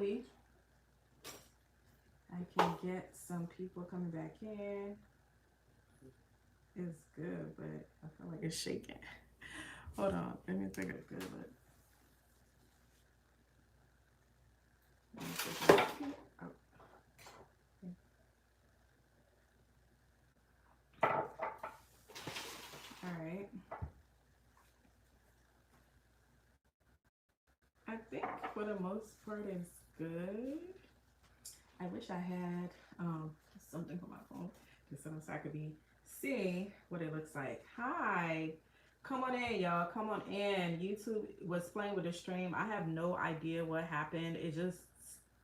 hopefully I can get some people coming back in. It's good, but I feel like it's shaking. Hold on, let me take a good look. Oh. All right. I think for the most part it's good. I wish I had something for my phone just so I could be seeing what it looks like. Hi. Come on in, y'all. Come on in. YouTube was playing with the stream. I have no idea what happened. It just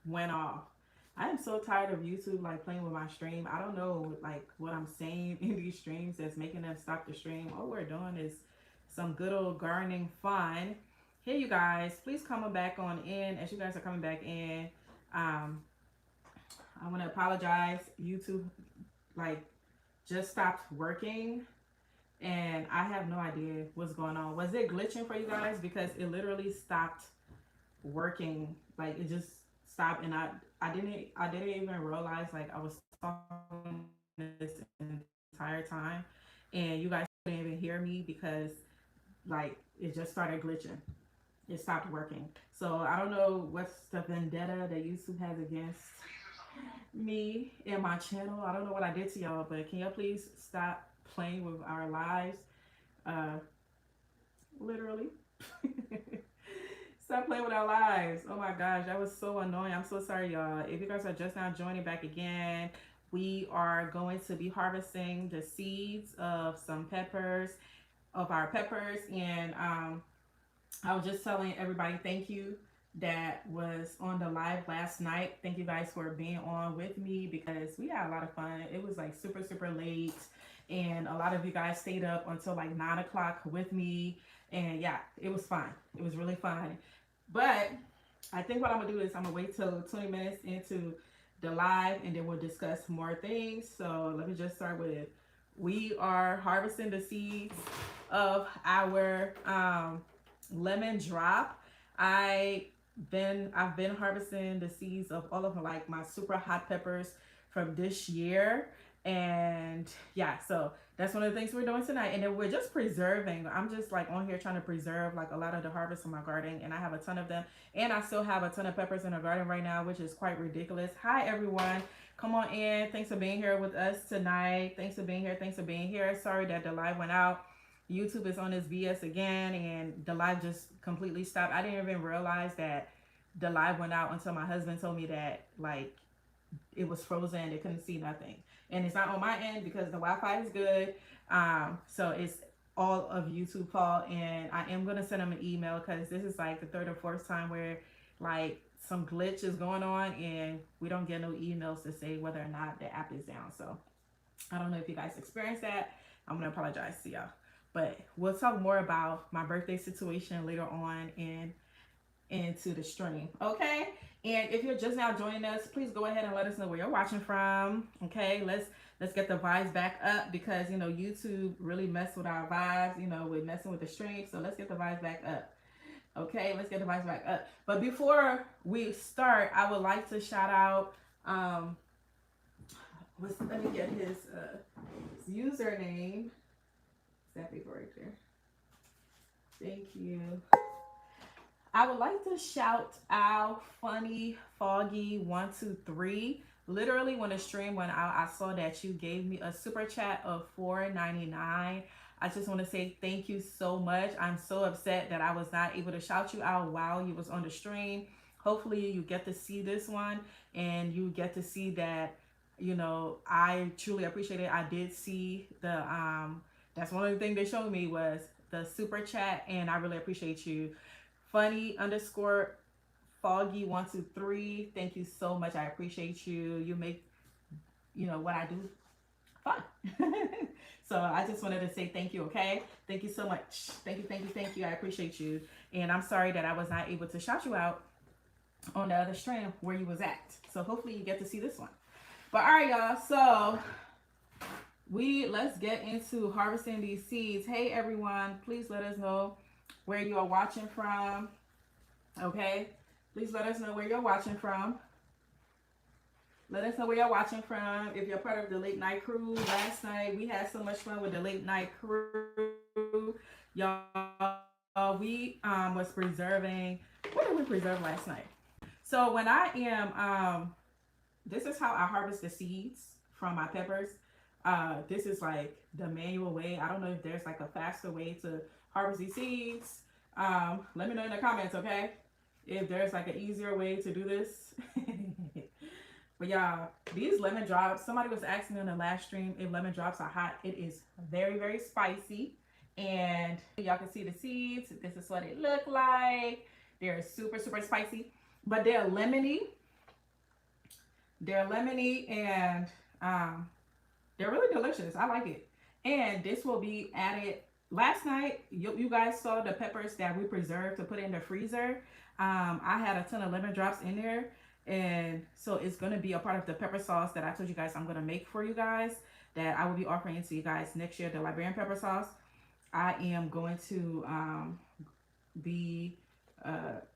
went off. I am so tired of YouTube like playing with my stream. I don't know like what I'm saying in these streams that's making them stop the stream. All we're doing is some good old gardening fun. Hey, you guys, please come back on in. As you guys are coming back in, um, I want to apologize. YouTube like just stopped working, and I have no idea what's going on. Was it glitching for you guys? Because it literally stopped working. Like it just stopped, and I didn't even realize like I was talking this entire time, and you guys couldn't even hear me because like it just started glitching. It stopped working. So I don't know what's the vendetta that YouTube has against me and my channel. I don't know what I did to y'all, but can y'all please stop playing with our lives? Uh, literally. Stop playing with our lives. Oh my gosh, that was so annoying. I'm so sorry, y'all. If you guys are just now joining back again, we are going to be harvesting the seeds of some peppers, of our peppers. And I was just telling everybody thank you that was on the live last night. Thank you guys for being on with me because we had a lot of fun. It was like super, super late. And a lot of you guys stayed up until like 9 o'clock with me. And yeah, it was fun. It was really fun. But I think what I'm going to do is I'm going to wait till 20 minutes into the live and then we'll discuss more things. So let me just start with we are harvesting the seeds of our lemon drop. I've been harvesting the seeds of all of like my super hot peppers from this year, and yeah, so that's one of the things we're doing tonight. And then we're just preserving. I'm just like on here trying to preserve like a lot of the harvest in my garden, and I have a ton of them, and I still have a ton of peppers in the garden right now, which is quite ridiculous. Hi everyone, come on in. Thanks for being here with us tonight. Thanks for being here. Thanks for being here. Sorry that the live went out. YouTube is on this BS again, and the live just completely stopped. I didn't even realize that the live went out until my husband told me that like it was frozen. They couldn't see nothing, and it's not on my end because the Wi-Fi is good. So it's all of YouTube fault, and I am gonna send them an email because this is like the third or fourth time where like some glitch is going on, and we don't get no emails to say whether or not the app is down. So I don't know if you guys experienced that. I'm gonna apologize to y'all. But we'll talk more about my birthday situation later on into the stream. Okay? And if you're just now joining us, please go ahead and let us know where you're watching from. Okay, let's get the vibes back up because you know YouTube really messed with our vibes, you know, with messing with the stream. So let's get the vibes back up. Okay, let's get the vibes back up. But before we start, I would like to shout out let me get his username. That paper right there. Thank you. I would like to shout out Funny Foggy 123. Literally, when the stream went out, I saw that you gave me a super chat of $4.99. I just want to say thank you so much. I'm so upset that I was not able to shout you out while you was on the stream. Hopefully, you get to see this one and you get to see that, you know, I truly appreciate it. I did see the that's one of the things they showed me was the super chat, and I really appreciate you. Funny underscore Foggy 123. Thank you so much. I appreciate you. You make, you know, what I do fun. So I just wanted to say thank you. Okay, thank you so much. Thank you, thank you, thank you. I appreciate you, and I'm sorry that I was not able to shout you out on the other stream where you was at. So hopefully you get to see this one. But all right, y'all. So let's get into harvesting these seeds. Hey everyone, please let us know where you are watching from. Okay, Please let us know where you're watching from. Let us know where you're watching from. If you're part of the late night crew, last night we had so much fun with the late night crew. Y'all, we was preserving. What did we preserve last night? So when I am this is how I harvest the seeds from my peppers. This is like the manual way. I don't know if there's like a faster way to harvest these seeds. Let me know in the comments, okay? If there's like an easier way to do this. But y'all, these lemon drops, somebody was asking me on the last stream if lemon drops are hot. It is very, very spicy. And y'all can see the seeds. This is what it look like. They're super, super spicy. But they're lemony. They're lemony and they're really delicious. I like it. And this will be added. Last night, you guys saw the peppers that we preserved to put in the freezer. I had a ton of lemon drops in there. And so it's going to be a part of the pepper sauce that I told you guys I'm going to make for you guys. That I will be offering to you guys next year, the Liberian pepper sauce. I am going to be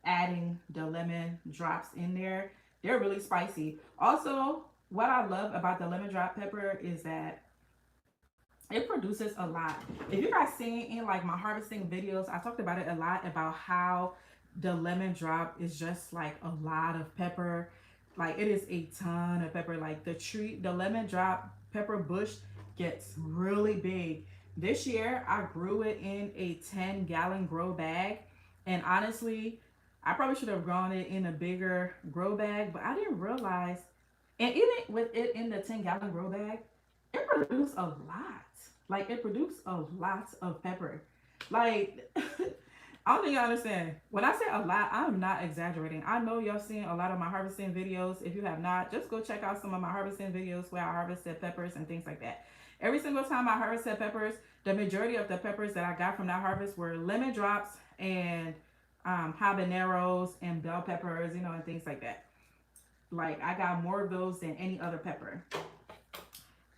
adding the lemon drops in there. They're really spicy. Also, what I love about the lemon drop pepper is that it produces a lot. If you guys seen in like my harvesting videos, I talked about it a lot about how the lemon drop is just like a lot of pepper. Like it is a ton of pepper. Like the lemon drop pepper bush gets really big. This year I grew it in a 10-gallon grow bag, and honestly I probably should have grown it in a bigger grow bag, but I didn't realize. And even with it in the 10-gallon grow bag, it produced a lot. Like it produced a lot of pepper. Like I don't think y'all understand. When I say a lot, I'm not exaggerating. I know y'all seen a lot of my harvesting videos. If you have not, just go check out some of my harvesting videos where I harvested peppers and things like that. Every single time I harvested peppers, the majority of the peppers that I got from that harvest were lemon drops and habaneros and bell peppers, you know, and things like that. Like I got more of those than any other pepper.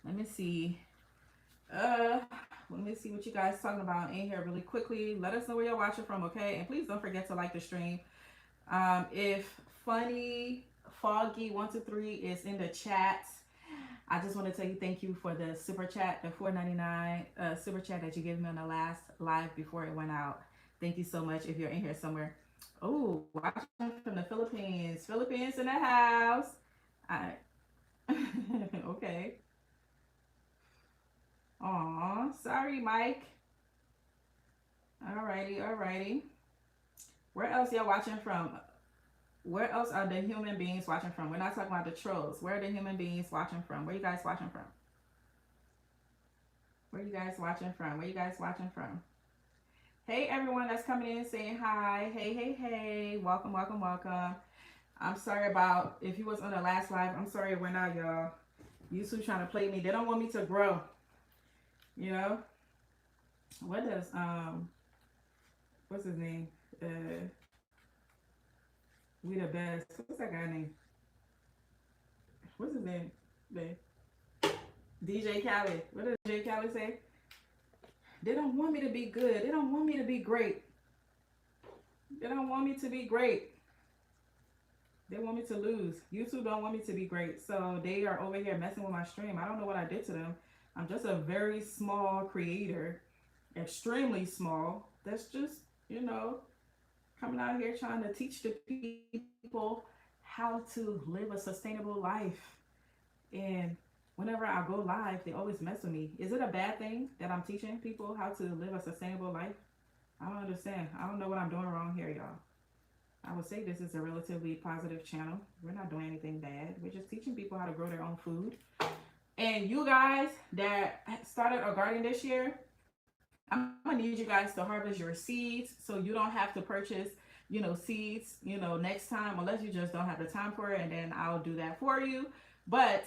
Let me see. Let me see what you guys talking about in here really quickly. Let us know where you're watching from, okay? And please don't forget to like the stream. If Funny Foggy 123 is in the chat, I just want to tell you thank you for the super chat, the $4.99 super chat that you gave me on the last live before it went out. Thank you so much. If you're in here somewhere. Oh, watching from the Philippines. Philippines in the house. All right. Okay. Aw, sorry, Mike. Alrighty, alrighty. Where else y'all watching from? Where else are the human beings watching from? We're not talking about the trolls. Where are the human beings watching from? Where you guys watching from? Where you guys watching from? Where you guys watching from? Hey, everyone that's coming in saying hi. Hey, hey, hey. Welcome, welcome, welcome. I'm sorry about if you was on the last live. I'm sorry it went out, y'all. YouTube trying to play me. They don't want me to grow. You know? What does what's his name? We the best. What's that guy name? What's his name? DJ Khaled. What does DJ Khaled say? They don't want me to be good. They don't want me to be great. They don't want me to be great. They want me to lose. YouTube don't want me to be great. So they are over here messing with my stream. I don't know what I did to them. I'm just a very small creator. Extremely small. That's just, you know, coming out here trying to teach the people how to live a sustainable life. And whenever I go live, they always mess with me. Is it a bad thing that I'm teaching people how to live a sustainable life? I don't understand. I don't know what I'm doing wrong here, y'all. I would say this is a relatively positive channel. We're not doing anything bad. We're just teaching people how to grow their own food. And you guys that started a garden this year, I'm gonna need you guys to harvest your seeds so you don't have to purchase, you know, seeds, you know, next time, unless you just don't have the time for it, and then I'll do that for you. But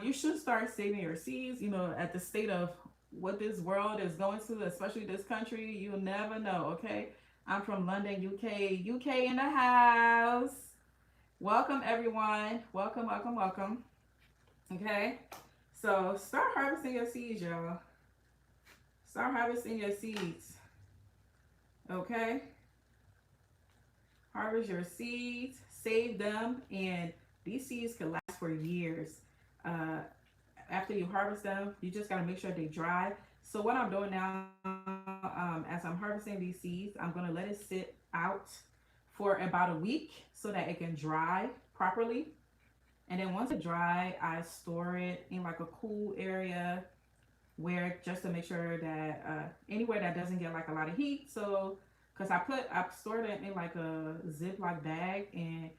you should start saving your seeds, you know, at the state of what this world is going to, especially this country. You'll never know, okay? I'm from London, UK. UK in the house. Welcome, everyone. Welcome, welcome, welcome. Okay? So start harvesting your seeds, y'all. Start harvesting your seeds. Okay? Harvest your seeds, save them, and these seeds can last for years. Uh, After you harvest them, you just gotta make sure they dry. So what I'm doing now, as I'm harvesting these seeds, I'm gonna let it sit out for about a week so that it can dry properly. And then once it dry, I store it in like a cool area where just to make sure that anywhere that doesn't get like a lot of heat. So because I stored it in like a Ziploc bag, and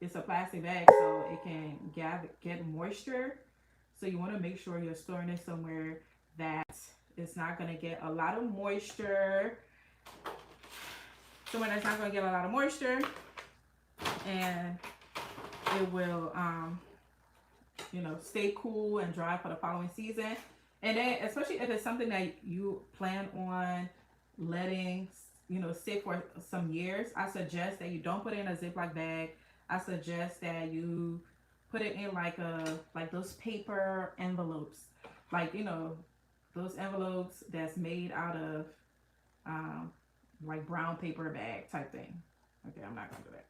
it's a plastic bag so it can get moisture. So you want to make sure you're storing it somewhere that it's not going to get a lot of moisture, somewhere that's not going to get a lot of moisture, and it will stay cool and dry for the following season. And then, especially if it's something that you plan on letting, sit for some years, I suggest that you don't put it in a Ziploc bag. I suggest that you put it in like those paper envelopes, like those envelopes that's made out of um, like brown paper bag type thing. Okay, I'm not gonna do that.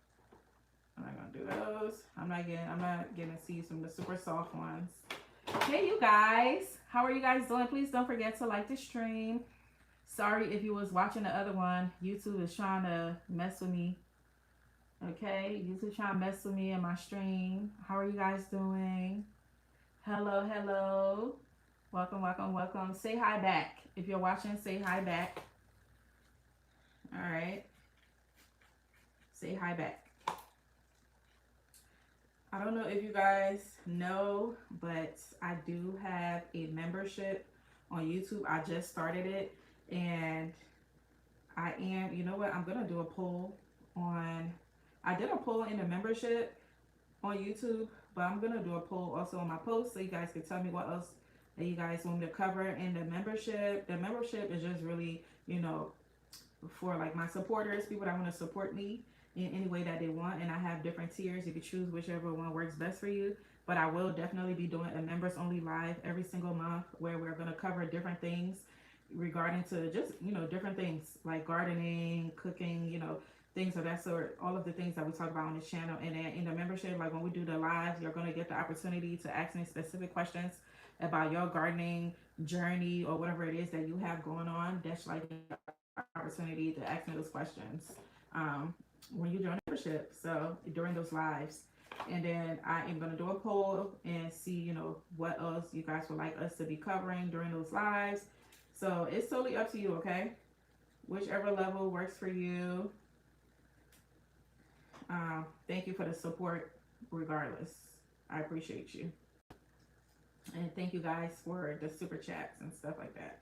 I'm not gonna do those. I'm not getting seeds from the super soft ones. Hey you guys, how are you guys doing? Please don't forget to like the stream. Sorry if you was watching the other one. YouTube is trying to mess with me. Okay, YouTube trying to mess with me in my stream. How are you guys doing? Hello, hello. Welcome, welcome, welcome. Say hi back. If you're watching, say hi back. All right. Say hi back. I don't know if you guys know, but I do have a membership on YouTube. I just started it, and you know what? I'm going to do a poll I did a poll in the membership on YouTube, but I'm going to do a poll also on my post so you guys can tell me what else that you guys want me to cover in the membership. The membership is just really, for like my supporters, people that want to support me in any way that they want. And I have different tiers. You can choose whichever one works best for you. But I will definitely be doing a members only live every single month where we're going to cover different things regarding to just, different things like gardening, cooking, things of that sort, all of the things that we talk about on this channel. And then in the membership, like when we do the lives, you're going to get the opportunity to ask me specific questions about your gardening journey or whatever it is that you have going on. That's like opportunity to ask me those questions when you join membership, so during those lives. And then I am going to do a poll and see what else you guys would like us to be covering during those lives. So it's totally up to you, okay? Whichever level works for you. Thank you for the support regardless. I appreciate you, and thank you guys for the super chats and stuff like that.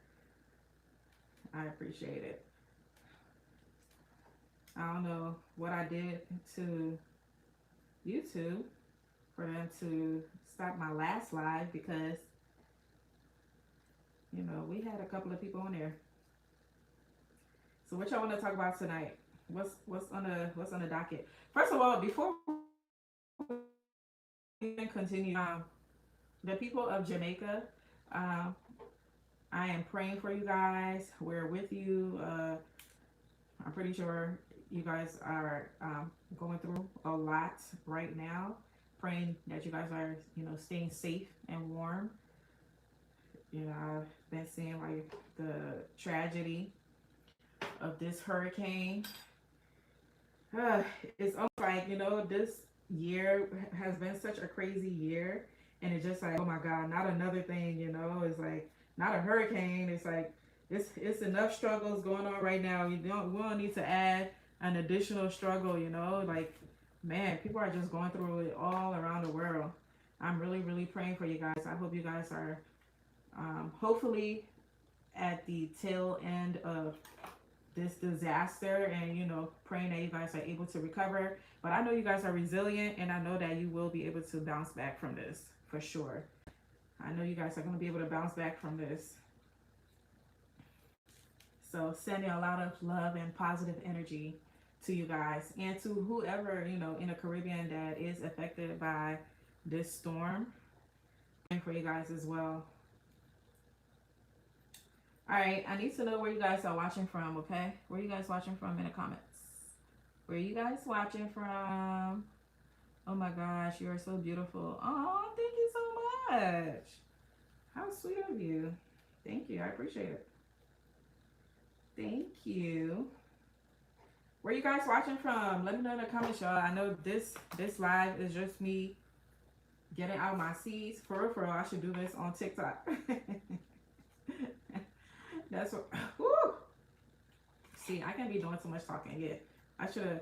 I appreciate it. I don't know what I did to YouTube for them to stop my last live, because we had a couple of people on there. So what y'all want to talk about tonight? What's on the docket? First of all, before we even continue, the people of Jamaica, I am praying for you guys. We're with you. I'm pretty sure you guys are going through a lot right now. Praying that you guys are, staying safe and warm. I've been seeing like the tragedy of this hurricane. It's almost like, this year has been such a crazy year. And it's just like, oh my God, not another thing, it's like not a hurricane. It's like, it's enough struggles going on right now. We don't need to add an additional struggle, like, man, people are just going through it all around the world. I'm really, really praying for you guys. I hope you guys are hopefully at the tail end of this disaster, and praying that you guys are able to recover. But I know you guys are resilient, and I know that you will be able to bounce back from this for sure. I know you guys are going to be able to bounce back from this. So sending a lot of love and positive energy to you guys, and to whoever in the Caribbean that is affected by this storm, and for you guys as well. All right, I need to know where you guys are watching from, okay? Where you guys watching from in the comments? Where are you guys watching from? Oh my gosh, you are so beautiful. Oh, thank you so much. How sweet of you. Thank you. I appreciate it. Thank you. Where you guys watching from? Let me know in the comments, y'all. I know this live is just me getting out my seeds. For real, I should do this on TikTok. That's what. Woo! See, I can't be doing too much talking. Yeah, I should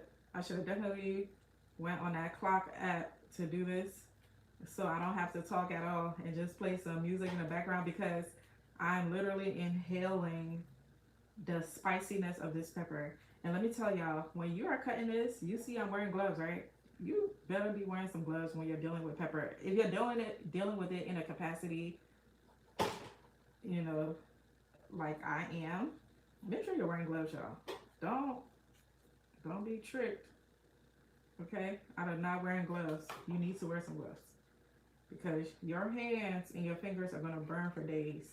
have definitely went on that clock app to do this, so I don't have to talk at all and just play some music in the background because I'm literally inhaling the spiciness of this pepper. And let me tell y'all, when you are cutting this, you see I'm wearing gloves, right? You better be wearing some gloves when you're dealing with pepper. If you're dealing with it in a capacity, you know, like I am, make sure you're wearing gloves, y'all. Don't don't be tricked, okay? Out of not wearing gloves. You need to wear some gloves because your hands and your fingers are gonna burn for days.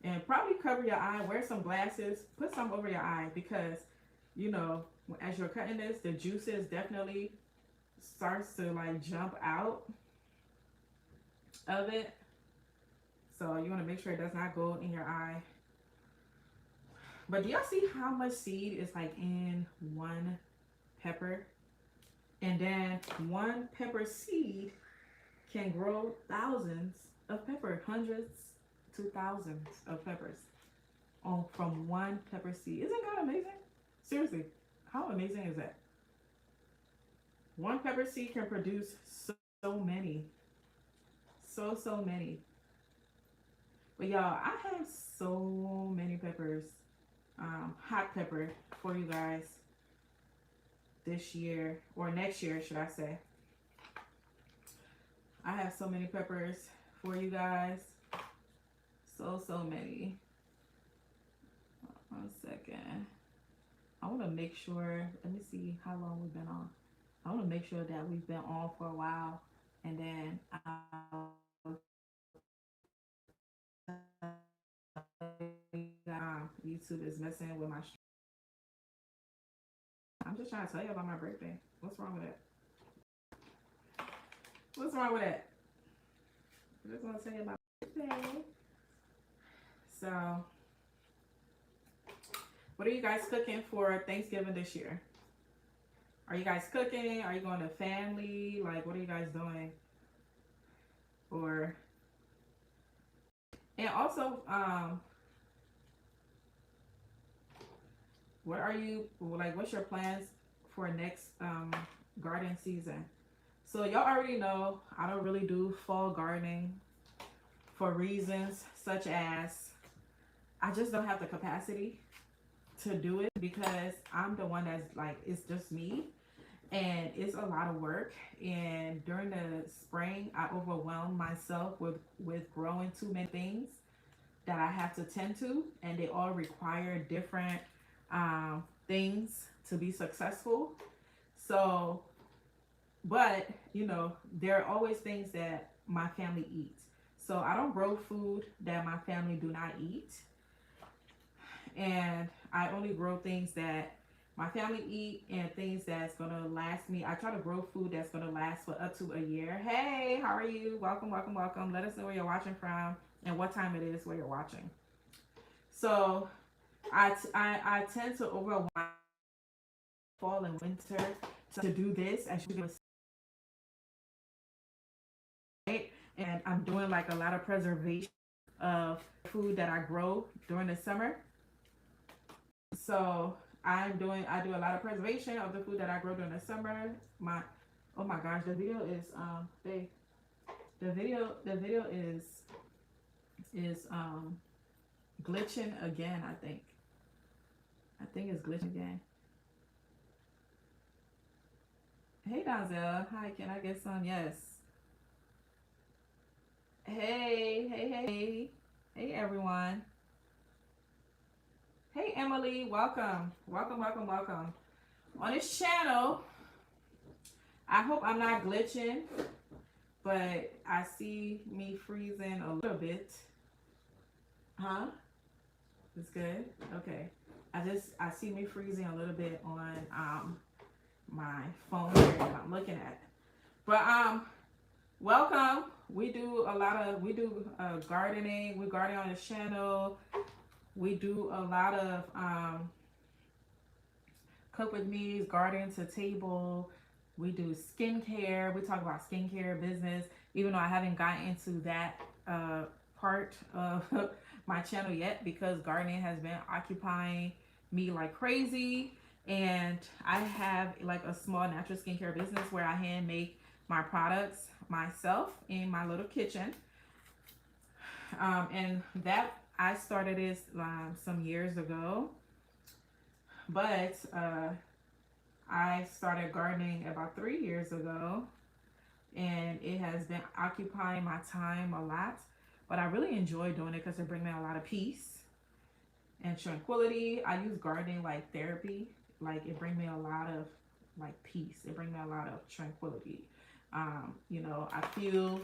And probably cover your eye. Wear some glasses. Put some over your eye because, you know, as you're cutting this, the juices definitely starts to like jump out of it. So you want to make sure it does not go in your eye. But do y'all see how much seed is like in one pepper? And then one pepper seed can grow thousands of pepper, hundreds to thousands of peppers on from one pepper seed. Isn't that amazing? Seriously, how amazing is that? One pepper seed can produce so many, so many. But y'all, I have so many peppers, hot pepper for you guys this year or next year, should I say? I have so many peppers for you guys, so many. One second. I want to make sure. Let me see how long we've been on. I want to make sure that we've been on for a while, and then YouTube is messing with my. I'm just trying to tell you about my birthday. What's wrong with that? What's wrong with that? I just want to tell you about my birthday. So, what are you guys cooking for Thanksgiving this year? Are you guys cooking? Are you going to family? Like, what are you guys doing? Or, and also, what are you, like, what's your plans for next garden season? So, y'all already know I don't really do fall gardening for reasons such as I just don't have the capacity to do it because I'm the one that's like, it's just me and it's a lot of work. And during the spring, I overwhelm myself with growing too many things that I have to tend to, and they all require different things to be successful. So, but you know, there are always things that my family eats. So I don't grow food that my family do not eat, and I only grow things that my family eat and things that's gonna last me. I try to grow food that's gonna last for up to a year. Hey, how are you? Welcome, welcome, welcome. Let us know where you're watching from and what time it is where you're watching. So I tend to overwhelm fall and winter to do this as you say, and I'm doing like a lot of preservation of food that I grow during the summer. So I do a lot of preservation of the food that I grow during the summer. My oh my gosh, the video is the video is glitching again, I think. I think it's glitching again. Hey Donzel, hi, can I get some? Yes. Hey, hey everyone. Hey Emily, welcome. Welcome, welcome, welcome. On this channel, I hope I'm not glitching, but I see me freezing a little bit. Huh? It's good? Okay. I see me freezing a little bit on my phone here that I'm looking at. But welcome. We do gardening. We garden on the channel. We do a lot of cook with me's, garden to table. We do skincare. We talk about skincare business, even though I haven't gotten into that part of my channel yet because gardening has been occupying me like crazy. And I have like a small natural skincare business where I hand make my products myself in my little kitchen. And that I started this some years ago, but I started gardening about 3 years ago, and it has been occupying my time a lot. But I really enjoy doing it because it brings me a lot of peace and tranquility. I use gardening like therapy. Like it brings me a lot of like peace. It brings me a lot of tranquility. I feel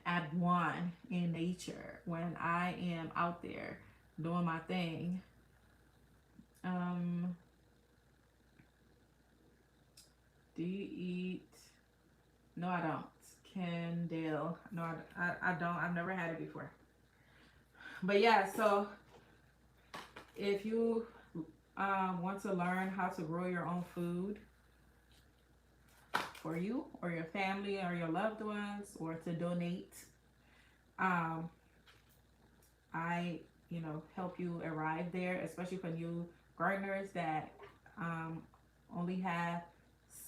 at one in nature when I am out there doing my thing. Um, do you eat? No, I don't. Kendall. No, I don't. I've never had it before. But yeah, so if you want to learn how to grow your own food for you or your family or your loved ones or to donate, um, I, help you arrive there, especially for new gardeners that only have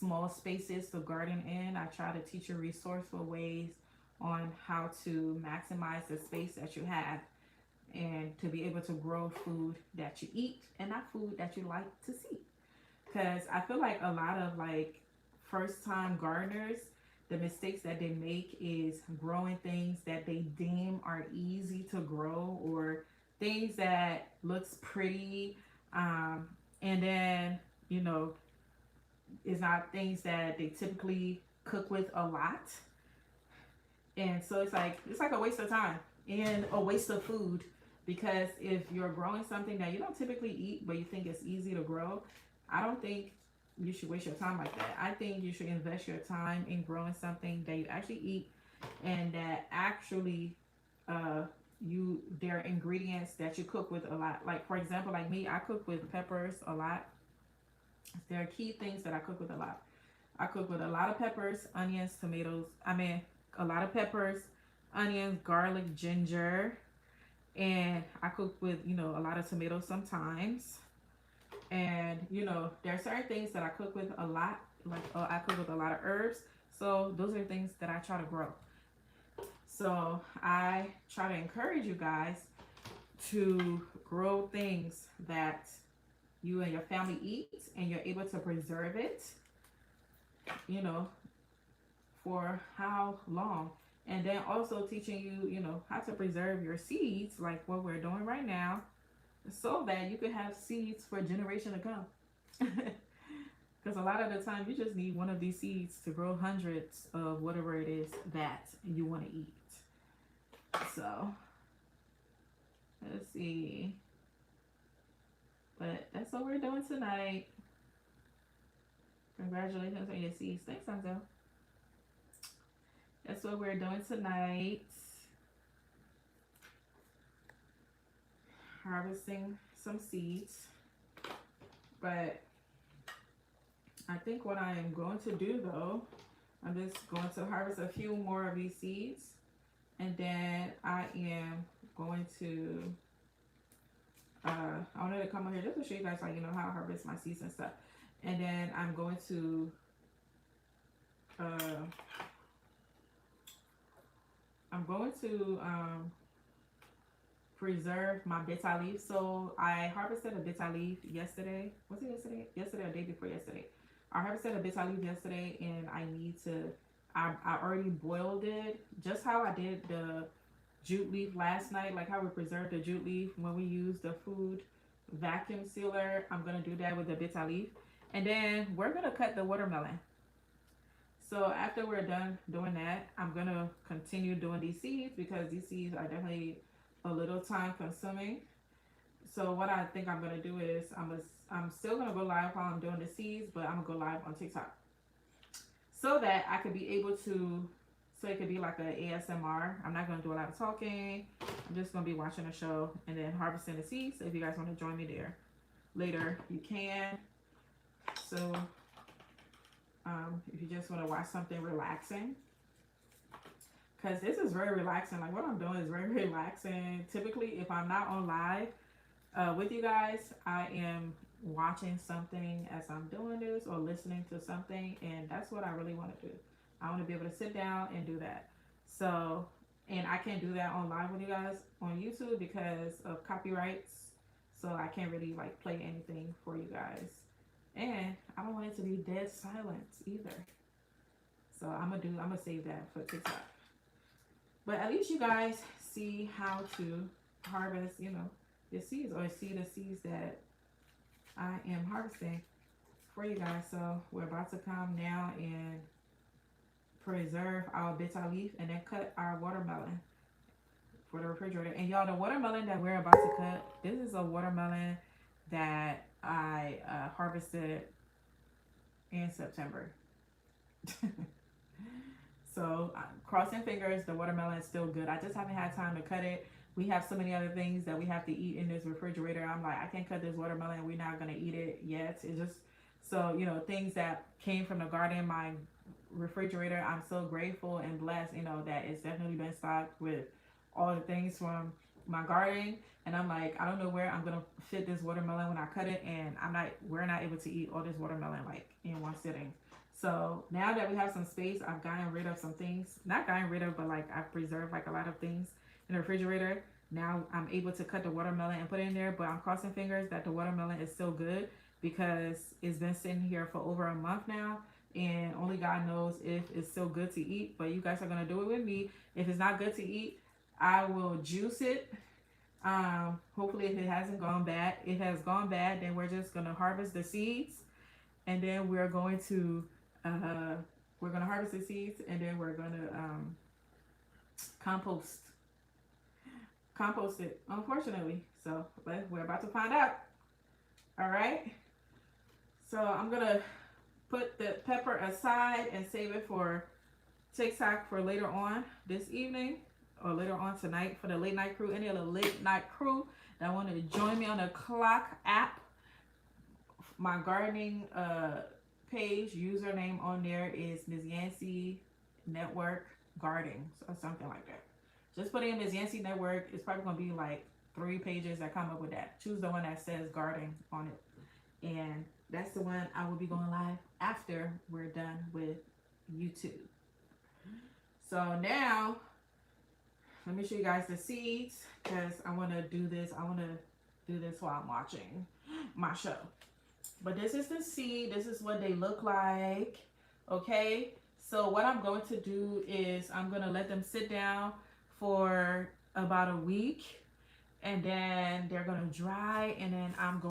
small spaces to garden in. I try to teach you resourceful ways on how to maximize the space that you have and to be able to grow food that you eat and not food that you like to see. Because I feel like a lot of like first time gardeners, the mistakes that they make is growing things that they deem are easy to grow or things that looks pretty, and then you know it's not things that they typically cook with a lot, and so it's like a waste of time and a waste of food. Because if you're growing something that you don't typically eat but you think it's easy to grow, I don't think you should waste your time like that. I think you should invest your time in growing something that you actually eat and that actually there are ingredients that you cook with a lot. Like for example, like me, I cook with peppers a lot. There are key things that I cook with a lot. I cook with a lot of peppers, onions, tomatoes. I mean, a lot of peppers, onions, garlic, ginger, and I cook with a lot of tomatoes sometimes. And there are certain things that I cook with a lot. Like I cook with a lot of herbs. So those are things that I try to grow. So I try to encourage you guys to grow things that you and your family eat and you're able to preserve it, you know, for how long. And then also teaching you, how to preserve your seeds, like what we're doing right now, so that you can have seeds for a generation to come. Because a lot of the time, you just need one of these seeds to grow hundreds of whatever it is that you want to eat. So, let's see. But that's what we're doing tonight. Congratulations on your seeds. Thanks, Sanzo. That's what we're doing tonight. Harvesting some seeds. But I think what I am going to do though, I'm just going to harvest a few more of these seeds. And then I am going to, I wanted to come over here just to show you guys like, how I harvest my seeds and stuff. And then I'm going to, preserve my bitter leaf. So I harvested a bitter leaf yesterday. Was it yesterday? Yesterday or day before yesterday. I harvested a bitter leaf yesterday and I need to, I already boiled it. Just how I did the jute leaf last night, like how we preserved the jute leaf when we use the food vacuum sealer. I'm going to do that with the bitter leaf. And then we're going to cut the watermelon. So after we're done doing that, I'm going to continue doing these seeds because these seeds are definitely a little time consuming. So what I think I'm gonna do is I'm still gonna go live while I'm doing the seeds, but I'm gonna go live on TikTok so that I could be able to. So it could be like a ASMR. I'm not gonna do a lot of talking. I'm just gonna be watching a show and then harvesting the seeds. So if you guys want to join me there later, you can. So if you just want to watch something relaxing, because this is very relaxing. Like what I'm doing is very relaxing. Typically, if I'm not on live with you guys, I am watching something as I'm doing this or listening to something, and that's what I really want to do. I want to be able to sit down and do that. So, and I can't do that on live with you guys on YouTube because of copyrights. So I can't really like play anything for you guys, and I don't want it to be dead silence either. So I'm gonna save that for TikTok. But at least you guys see how to harvest, the seeds or see the seeds that I am harvesting for you guys. So we're about to come now and preserve our bitter leaf and then cut our watermelon for the refrigerator. And y'all, the watermelon that we're about to cut, this is a watermelon that I harvested in September. So crossing fingers, the watermelon is still good. I just haven't had time to cut it. We have so many other things that we have to eat in this refrigerator. I'm like, I can't cut this watermelon. We're not gonna eat it yet. It's just so things that came from the garden, my refrigerator. I'm so grateful and blessed, that it's definitely been stocked with all the things from my garden. And I'm like, I don't know where I'm gonna fit this watermelon when I cut it, and we're not able to eat all this watermelon like in one sitting. So now that we have some space, I've gotten rid of some things. Not gotten rid of, but like I've preserved like a lot of things in the refrigerator. Now I'm able to cut the watermelon and put it in there, but I'm crossing fingers that the watermelon is still good because it's been sitting here for over a month now, and only God knows if it's still good to eat. But you guys are gonna do it with me. If it's not good to eat, I will juice it. Hopefully if it hasn't gone bad. If it has gone bad, then we're just gonna harvest the seeds, and then we're gonna harvest the seeds, and then we're gonna compost it, unfortunately. So we're about to find out. All right. So I'm gonna put the pepper aside and save it for TikTok for later on this evening or later on tonight for the late night crew. Any of the late night crew that want to join me on the Clock app, my gardening page username on there is Ms. Yancey Network Gardening or something like that. Just put in Ms. Yancey Network. It's probably gonna be like 3 pages that come up with that. Choose the one that says gardening on it, and that's the one I will be going live after we're done with YouTube. So now let me show you guys the seeds because I want to do this. I want to do this while I'm watching my show. But this is the seed. This is what they look like. Okay. So what I'm going to do is I'm going to let them sit down for about a week, and then they're going to dry, and then I'm going